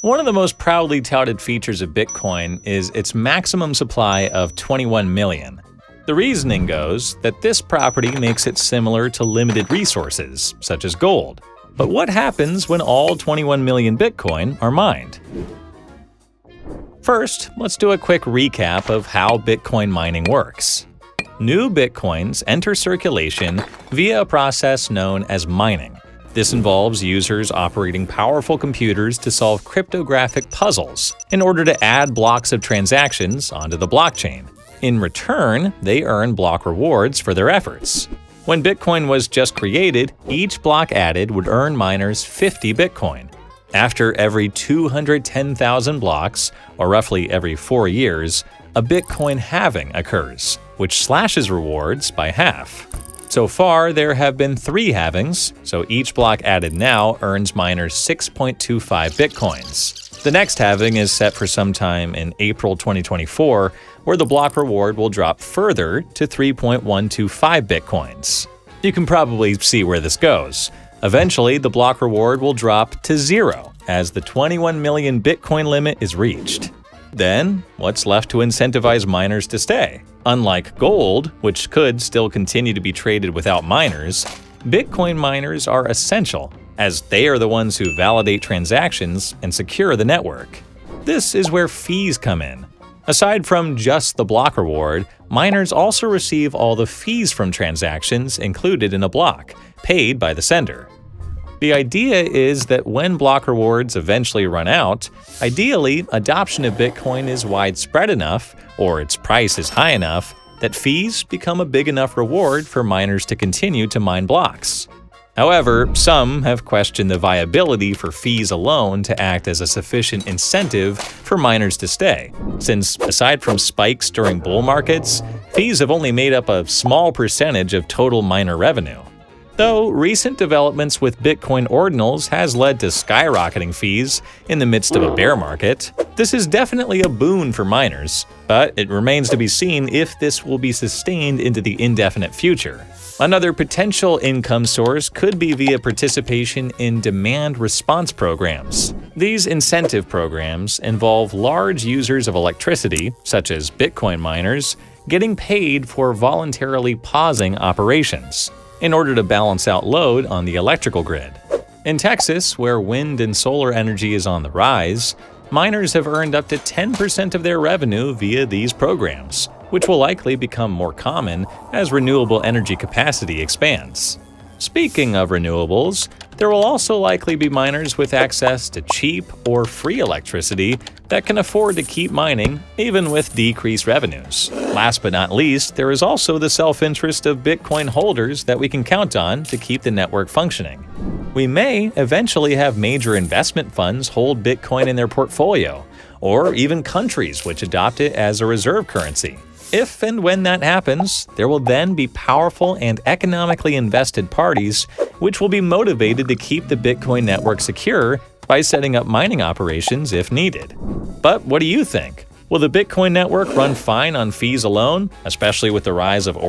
One of the most proudly touted features of Bitcoin is its maximum supply of 21 million. The reasoning goes that this property makes it similar to limited resources, such as gold. But what happens when all 21 million Bitcoin are mined? First, let's do a quick recap of how Bitcoin mining works. New Bitcoins enter circulation via a process known as mining. This involves users operating powerful computers to solve cryptographic puzzles in order to add blocks of transactions onto the blockchain. In return, they earn block rewards for their efforts. When Bitcoin was just created, each block added would earn miners 50 Bitcoin. After every 210,000 blocks, or roughly every 4 years, a Bitcoin halving occurs, which slashes rewards by half. So far, there have been 3 halvings, so each block added now earns miners 6.25 Bitcoins. The next halving is set for sometime in April 2024, where the block reward will drop further to 3.125 Bitcoins. You can probably see where this goes. Eventually, the block reward will drop to 0 as the 21 million Bitcoin limit is reached. Then, what's left to incentivize miners to stay? Unlike gold, which could still continue to be traded without miners, Bitcoin miners are essential, as they are the ones who validate transactions and secure the network. This is where fees come in. Aside from just the block reward, miners also receive all the fees from transactions included in a block, paid by the sender. The idea is that when block rewards eventually run out, ideally, adoption of Bitcoin is widespread enough, or its price is high enough, that fees become a big enough reward for miners to continue to mine blocks. However, some have questioned the viability for fees alone to act as a sufficient incentive for miners to stay, since aside from spikes during bull markets, fees have only made up a small percentage of total miner revenue. Though recent developments with Bitcoin ordinals has led to skyrocketing fees in the midst of a bear market, this is definitely a boon for miners, but it remains to be seen if this will be sustained into the indefinite future. Another potential income source could be via participation in demand response programs. These incentive programs involve large users of electricity, such as Bitcoin miners, getting paid for voluntarily pausing operations in order to balance out load on the electrical grid. In Texas, where wind and solar energy is on the rise, miners have earned up to 10% of their revenue via these programs, which will likely become more common as renewable energy capacity expands. Speaking of renewables, there will also likely be miners with access to cheap or free electricity that can afford to keep mining even with decreased revenues. Last but not least, there is also the self-interest of Bitcoin holders that we can count on to keep the network functioning. We may eventually have major investment funds hold Bitcoin in their portfolio, or even countries which adopt it as a reserve currency. If and when that happens, there will then be powerful and economically invested parties which will be motivated to keep the Bitcoin network secure by setting up mining operations if needed. But what do you think? Will the Bitcoin network run fine on fees alone, especially with the rise of